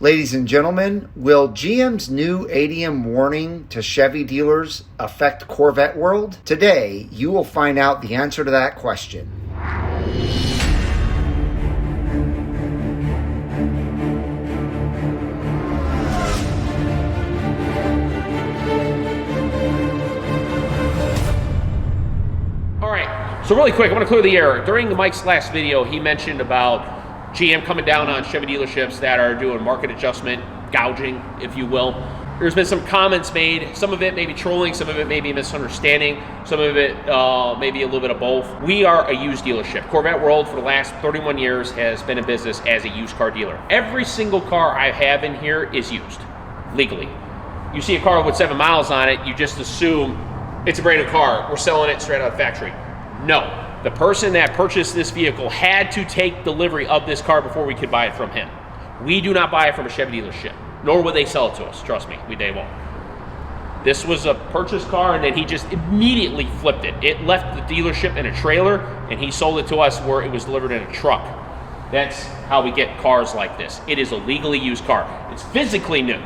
Ladies and gentlemen, will GM's new ADM warning to Chevy dealers affect Corvette World? Today, you will find out the answer to that question. All right, so really quick, I want to clear the air. During Mike's last video, he mentioned about GM coming down on Chevy dealerships that are doing market adjustment, gouging, if you will. There's been some comments made, some of it may be trolling, some of it may be misunderstanding, some of it may be a little bit of both. We are a used dealership. Corvette World for the last 31 years has been in business as a used car dealer. Every single car I have in here is used, legally. You see a car with 7 miles on it, you just assume it's a brand new car, we're selling it straight out of the factory. No. The person that purchased this vehicle had to take delivery of this car before we could buy it from him. We do not buy it from a Chevy dealership, nor would they sell it to us. Trust me, they won't. This was a purchased car, and then he just immediately flipped it. It left the dealership in a trailer, and he sold it to us where it was delivered in a truck. That's how we get cars like this. It is a legally used car. It's physically new,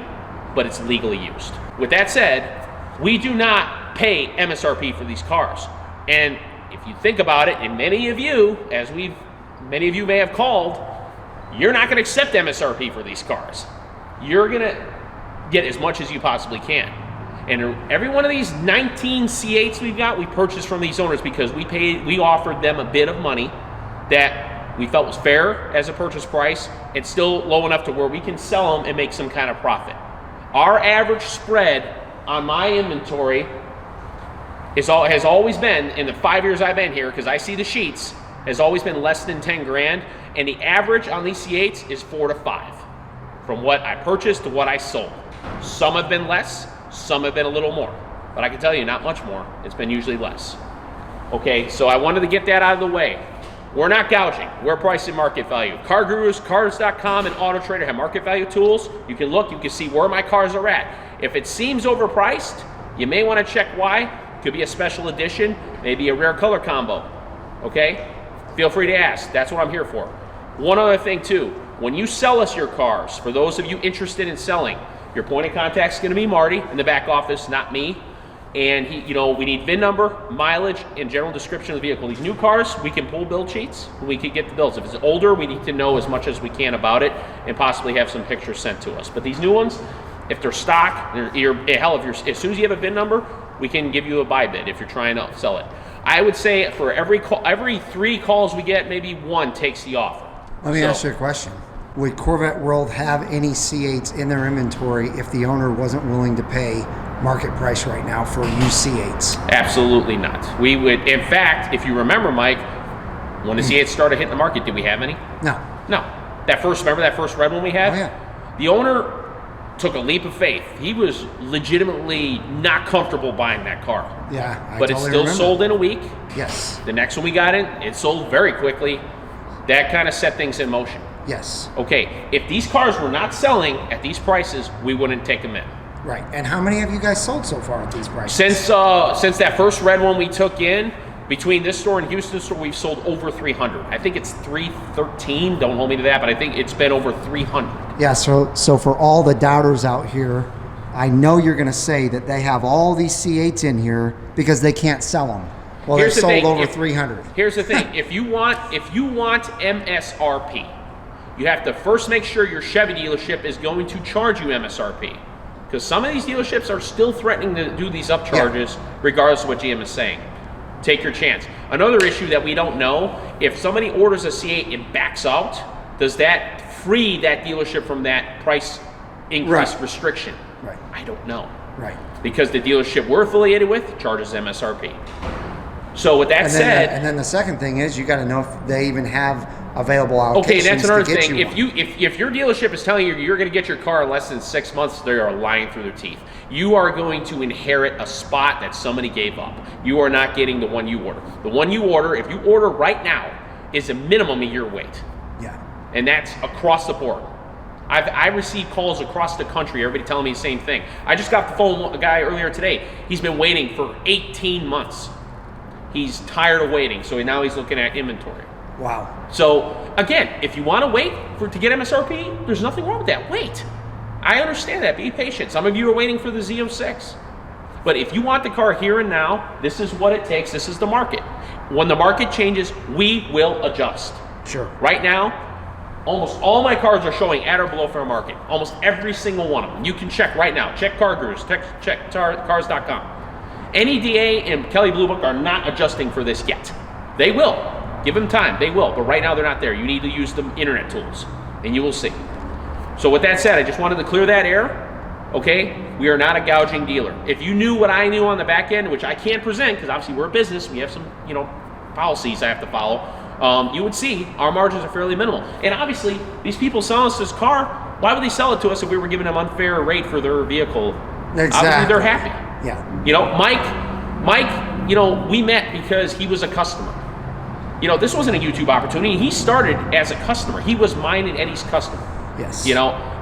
but it's legally used. With that said, we do not pay MSRP for these cars. And if you think about it, and many of you may have called, you're not going to accept MSRP for these cars. You're going to get as much as you possibly can. And every one of these 19 C8s we've got, we purchased from these owners because we offered them a bit of money that we felt was fair as a purchase price and still low enough to where we can sell them and make some kind of profit. Our average spread on my inventory has always been, in the 5 years I've been here, because I see the sheets, has always been less than 10 grand, and the average on these C8s is 4 to 5, from what I purchased to what I sold. Some have been less, some have been a little more, but I can tell you, not much more. It's been usually less. Okay, so I wanted to get that out of the way. We're not gouging, we're pricing market value. Car Gurus, Cars.com, and Auto Trader have market value tools. You can look, you can see where my cars are at. If it seems overpriced, you may want to check why. Could be a special edition, maybe a rare color combo, okay? Feel free to ask, that's what I'm here for. One other thing too, when you sell us your cars, for those of you interested in selling, your point of contact is gonna be Marty in the back office, not me. And we need VIN number, mileage, and general description of the vehicle. These new cars, we can pull build sheets, we can get the builds. If it's older, we need to know as much as we can about it and possibly have some pictures sent to us. But these new ones, if they're stock, as soon as you have a VIN number, we can give you a buy bid if you're trying to sell it. I would say for every 3 calls we get, maybe 1 takes the offer. Let me ask you a question. Would Corvette World have any C8s in their inventory if the owner wasn't willing to pay market price right now for used C8s? Absolutely not. We would, in fact, if you remember, Mike, when the C8s started hitting the market, did we have any? No. No. Remember that first red one we had? Oh, yeah. The owner took a leap of faith. He was legitimately not comfortable buying that car. Yeah, but it still sold in a week. Yes. The next one we got in, it sold very quickly. That kind of set things in motion. Yes. Okay, if these cars were not selling at these prices, we wouldn't take them in. Right. And how many have you guys sold so far at these prices? Since that first red one we took in, between this store and Houston store, we've sold over 300. I think it's 313. Don't hold me to that, but I think it's been over 300. Yeah, so for all the doubters out here, I know you're going to say that they have all these C8s in here because they can't sell them. Well, they're sold over 300. Here's the thing. If you want MSRP, you have to first make sure your Chevy dealership is going to charge you MSRP. Because some of these dealerships are still threatening to do these upcharges regardless of what GM is saying. Take your chance. Another issue that we don't know, if somebody orders a C8 and backs out, does that free that dealership from that price increase restriction? Right. I don't know. Right. Because the dealership we're affiliated with charges MSRP. So with that said... And then the second thing is you got to know if they even have available allocations. Okay, that's another thing. If your dealership is telling you you're going to get your car in less than 6 months, they are lying through their teeth. You are going to inherit a spot that somebody gave up. You are not getting the one you order. The one you order, if you order right now, is a minimum a year wait. Yeah. And that's across the board. I received calls across the country, everybody telling me the same thing. I just got off the phone with a guy earlier today. He's been waiting for 18 months. He's tired of waiting, so now he's looking at inventory. Wow. So again, if you want to wait to get MSRP, there's nothing wrong with that. Wait. I understand that. Be patient. Some of you are waiting for the Z06. But if you want the car here and now, this is what it takes. This is the market. When the market changes, we will adjust. Sure. Right now, almost all my cars are showing at or below fair market. Almost every single one of them. You can check right now. Check Car Gurus. Check cars.com. NEDA and Kelley Blue Book are not adjusting for this yet. They will. Give them time. They will. But right now, they're not there. You need to use the internet tools, and you will see. So with that said, I just wanted to clear that air. Okay? We are not a gouging dealer. If you knew what I knew on the back end, which I can't present because obviously we're a business, we have some, policies I have to follow. You would see our margins are fairly minimal. And obviously, these people selling us this car, why would they sell it to us if we were giving them unfair rate for their vehicle? Exactly. Obviously, they're happy. Yeah. Mike, we met because he was a customer. This wasn't a YouTube opportunity. He started as a customer. He was mine and Eddie's customer. Yes.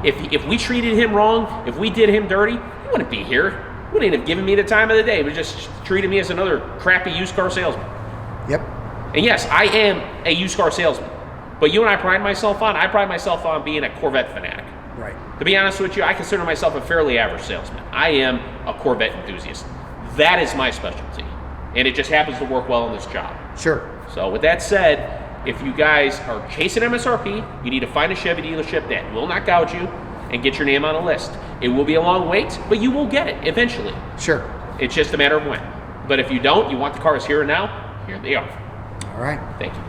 If we treated him wrong, if we did him dirty, he wouldn't be here. He wouldn't have given me the time of the day. He would just treated me as another crappy used car salesman. Yep. And yes, I am a used car salesman. But you and I pride myself on being a Corvette fanatic. Right. To be honest with you, I consider myself a fairly average salesman. I am a Corvette enthusiast. That is my specialty. And it just happens to work well in this job. Sure. So with that said, if you guys are chasing MSRP, you need to find a Chevy dealership that will not gouge you and get your name on a list. It will be a long wait, but you will get it eventually. Sure. It's just a matter of when. But if you don't, you want the cars here and now, here they are. All right. Thank you.